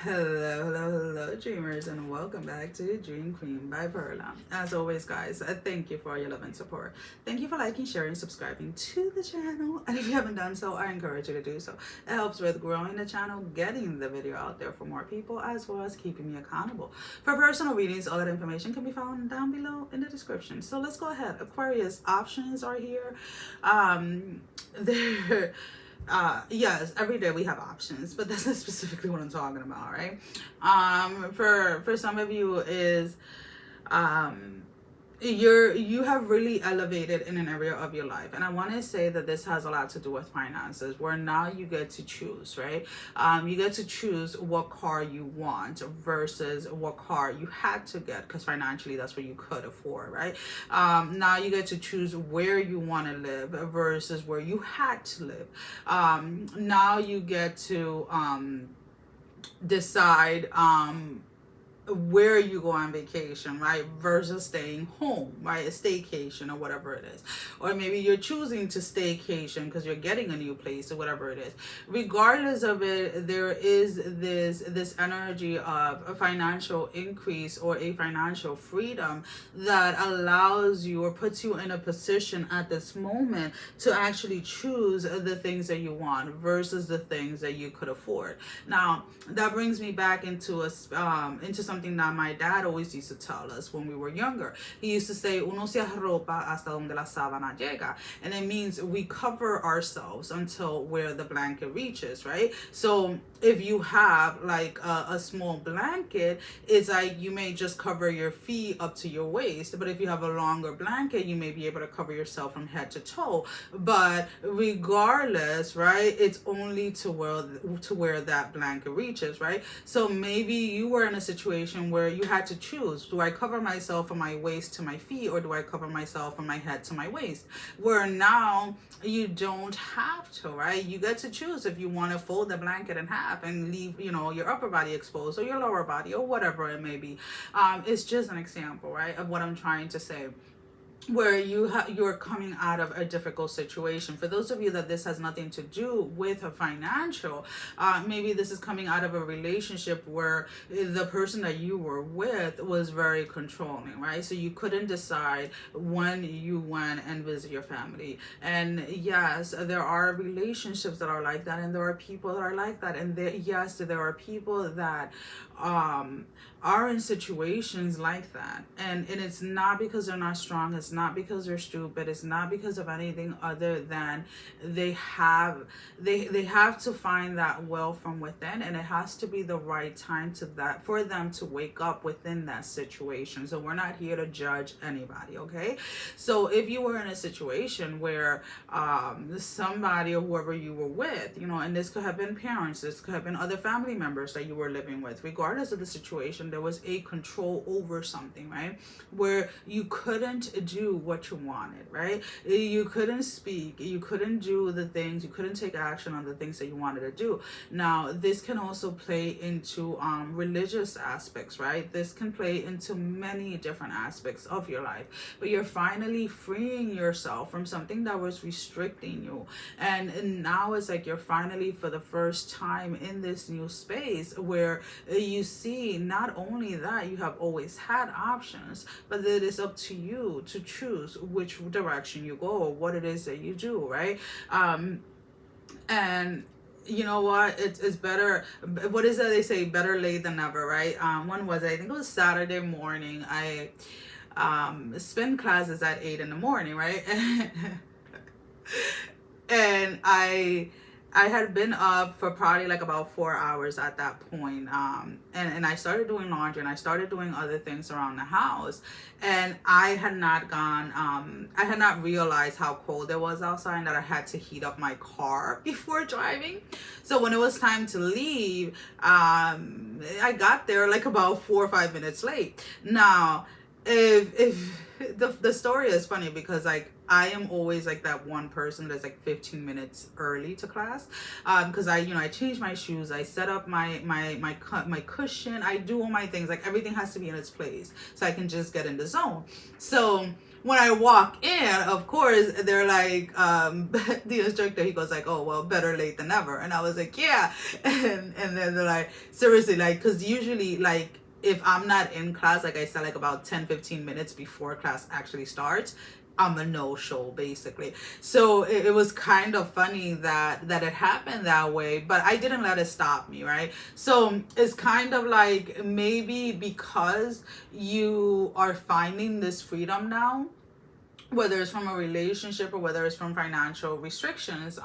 Hello, dreamers, and welcome back to Dream Queen by Perla. As always, guys, thank you for your love and support. Thank you for liking, sharing, subscribing to the channel. And if you haven't done so, I encourage you to do so. It helps with growing the channel, getting the video out there for more people, as well as keeping me accountable. For personal readings, all that information can be found down below in the description. So let's go ahead. Aquarius options are here. They're yes, every day we have options, but that's not specifically what I'm talking about, right? For some of you is um you have really elevated in an area of your life, and I want to say that this has a lot to do with finances, where now you get to choose, right? You get to choose what car you want versus what car you had to get, because financially that's what you could afford, right? Now you get to choose where you want to live versus where you had to live. Now you get to decide where you go on vacation, right, versus staying home, right, a staycation or whatever it is. Or maybe you're choosing to staycation because you're getting a new place or whatever it is. Regardless of it, there is this energy of a financial increase or a financial freedom that allows you or puts you in a position at this moment to actually choose the things that you want versus the things that you could afford. Now that brings me back into something that my dad always used to tell us when we were younger. He used to say, "Uno se arropa hasta donde la sábana llega," and it means we cover ourselves until where the blanket reaches, right? So if you have like a small blanket, it's like you may just cover your feet up to your waist, but if you have a longer blanket, you may be able to cover yourself from head to toe. But regardless, right, it's only to where that blanket reaches, right? So maybe you were in a situation where you had to choose, do I cover myself from my waist to my feet, or do I cover myself from my head to my waist? Where now you don't have to, right? You get to choose if you want to fold the blanket in half and leave, your upper body exposed or your lower body or whatever it may be. It's just an example, right, of what I'm trying to say, where you're coming out of a difficult situation. For those of you that this has nothing to do with a financial, maybe this is coming out of a relationship where the person that you were with was very controlling, right? So you couldn't decide when you went and visit your family. And yes, there are relationships that are like that, and there are people that are like that, and yes, there are people that are in situations like that, and it's not because they're not strong, it's not because they're stupid, it's not because of anything other than they have to find that will from within, and it has to be the right time for them to wake up within that situation. So we're not here to judge anybody, okay? So if you were in a situation where somebody or whoever you were with, and this could have been parents, this could have been other family members that you were living with, regardless of the situation, there was a control over something, right, where you couldn't do what you wanted, right? You couldn't speak, you couldn't do the things, you couldn't take action on the things that you wanted to do. Now this can also play into religious aspects, right? This can play into many different aspects of your life, but you're finally freeing yourself from something that was restricting you, and now it's like you're finally, for the first time, in this new space where you see not only that you have always had options, but that it's up to you to choose which direction you go or what it is that you do, right? And you know what, it's better, what is that they say, better late than never, right? When was it? I think it was Saturday morning. I spin classes at 8 in the morning, right? And I had been up for probably like about 4 hours at that point. And I started doing laundry, and I started doing other things around the house. And I had not realized how cold it was outside, and that I had to heat up my car before driving. So when it was time to leave, I got there like about 4 or 5 minutes late. Now, if the story is funny, because like I am always like that one person that's like 15 minutes early to class, because I change my shoes, I set up my cushion, I do all my things, like everything has to be in its place so I can just get in the zone. So when I walk in, of course, they're like, the instructor, he goes like, oh, well, better late than never. And I was like, yeah. And then they're like, seriously, like, because usually, like, if I'm not in class, like I said, like about 10-15 minutes before class actually starts, I'm a no-show basically. So it was kind of funny that it happened that way, but I didn't let it stop me, right? So it's kind of like maybe because you are finding this freedom now, whether it's from a relationship or whether it's from financial restrictions,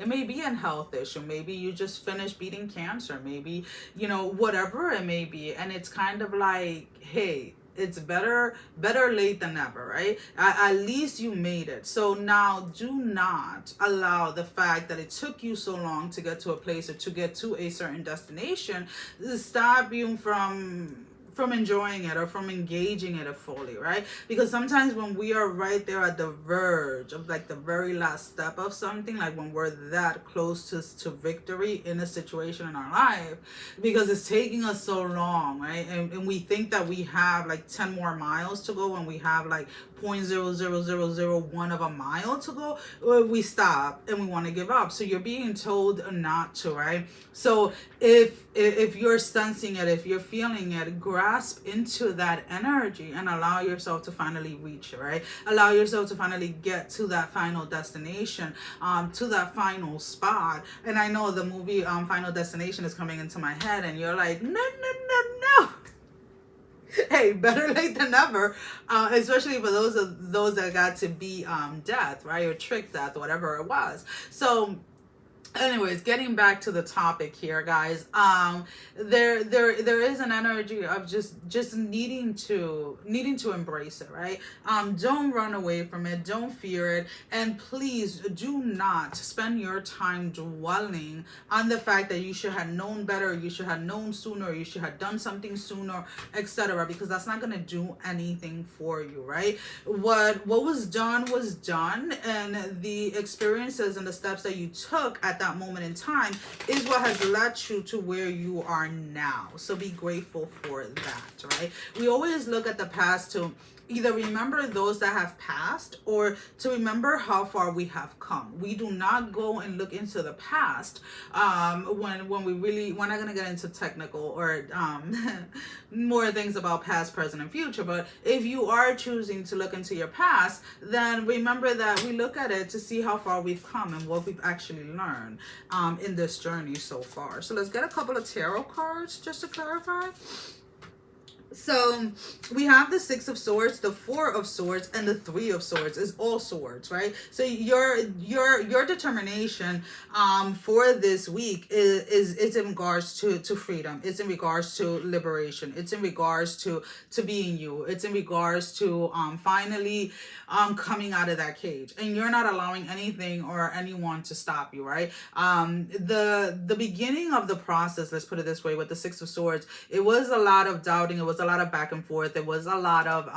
it may be a health issue. Maybe you just finished beating cancer, maybe, whatever it may be. And it's kind of like, hey, it's better late than never, right? At least you made it. So now do not allow the fact that it took you so long to get to a place or to get to a certain destination to stop you from enjoying it or from engaging it fully, right? Because sometimes when we are right there at the verge of like the very last step of something, like when we're that close to victory in a situation in our life, because it's taking us so long, right? And we think that we have like 10 more miles to go when we have like 0.00001 of a mile to go, we stop and we want to give up. So you're being told not to, right? So if you're sensing it, if you're feeling it, grasp into that energy and allow yourself to finally reach it, right? Allow yourself to finally get to that final destination, to that final spot. And I know the movie Final Destination is coming into my head, and you're like, no, no, no, no. Hey, better late than never, especially for those that got to be death, right, or trick death, whatever it was. So anyways, getting back to the topic here, guys, there is an energy of just needing to embrace it, right? Don't run away from it, don't fear it, and please do not spend your time dwelling on the fact that you should have known better, you should have known sooner, you should have done something sooner, etc., because that's not going to do anything for you, right? What was done, and the experiences and the steps that you took at that moment in time is what has led you to where you are now. So be grateful for that, right? We always look at the past to either remember those that have passed or to remember how far we have come. We do not go and look into the past when we're not going to get into technical or more things about past, present, and future. But if you are choosing to look into your past, then remember that we look at it to see how far we've come and what we've actually learned in this journey so far. So let's get a couple of tarot cards just to clarify. So we have the Six of Swords, the Four of Swords, and the Three of Swords is all swords, right? So your determination for this week is in regards to freedom. It's in regards to liberation. It's in regards to being you. It's in regards to finally coming out of that cage, and you're not allowing anything or anyone to stop you, right? The beginning of the process, let's put it this way, with the Six of Swords, it was a lot of doubting. It was a lot of back and forth. There was a lot of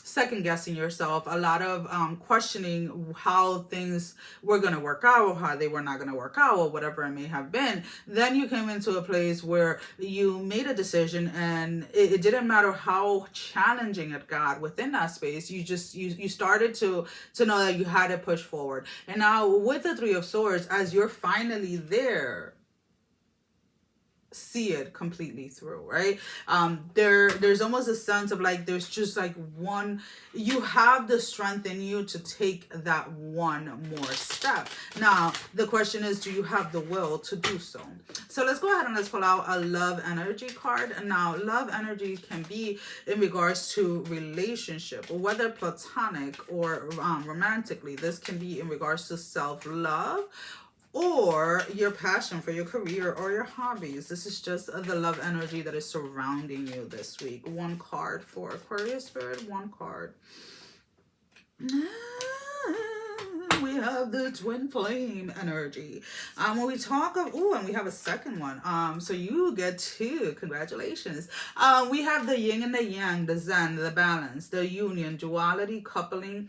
second guessing yourself, a lot of questioning how things were going to work out or how they were not going to work out or whatever it may have been. Then you came into a place where you made a decision, and it didn't matter how challenging it got within that space. You started to know that you had to push forward. And now with the Three of Swords, as you're finally there, see it completely through, right? There's almost a sense of like there's just like one, you have the strength in you to take that one more step. Now the question is, do you have the will to do so? So let's go ahead and let's pull out a love energy card. And now love energy can be in regards to relationship, whether platonic or romantically. This can be in regards to self-love or your passion for your career or your hobbies. This is just the love energy that is surrounding you this week. One card for Aquarius Spirit, one card. We have the twin flame energy. When we talk of, and we have a second one. So you get two. Congratulations. We have the yin and the yang, the zen, the balance, the union, duality, coupling,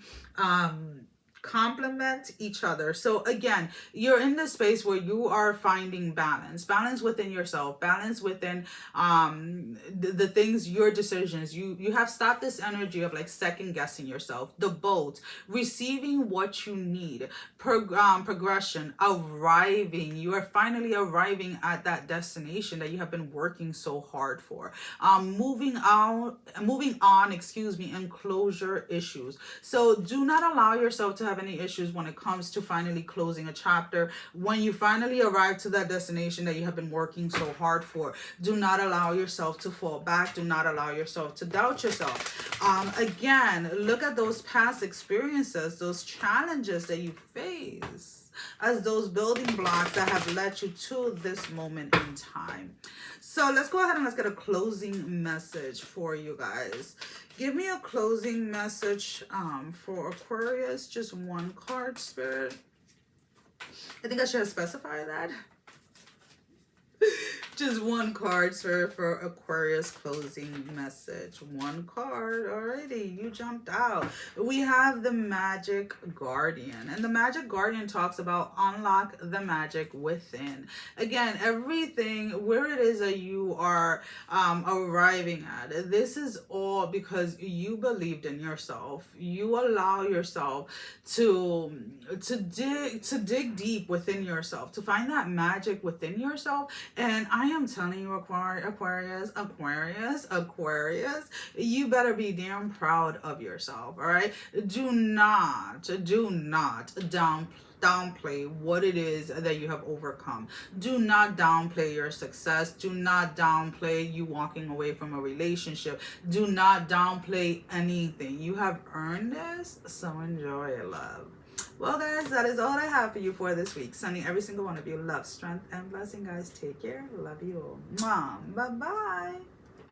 complement each other. So again, you're in this space where you are finding balance within yourself, balance within the things, your decisions. You have stopped this energy of like second guessing yourself. The boat, receiving what you need, progression, arriving. You are finally arriving at that destination that you have been working so hard for. Moving on, excuse me, and closure issues. So do not allow yourself to have any issues when it comes to finally closing a chapter. When you finally arrive to that destination that you have been working so hard for, do not allow yourself to fall back. Do not allow yourself to doubt yourself. Again, look at those past experiences, those challenges that you face as those building blocks that have led you to this moment in time. So let's go ahead and let's get a closing message for you guys. Give me a closing message for Aquarius. Just one card, Spirit. I think I should have specified that. Just one card, sir, for Aquarius closing message. One card. Alrighty, you jumped out. We have the Magic Guardian. And the Magic Guardian talks about unlock the magic within. Again, everything, where it is that you are arriving at, this is all because you believed in yourself. You allow yourself to dig deep within yourself, to find that magic within yourself. And I am telling you, Aquarius, you better be damn proud of yourself, all right? Do not downplay what it is that you have overcome. Do not downplay your success. Do not downplay you walking away from a relationship. Do not downplay anything. You have earned this, so enjoy it, love. Well, guys, that is all I have for you for this week. Sending every single one of you love, strength, and blessing, guys. Take care. Love you all. Mwah. Bye-bye.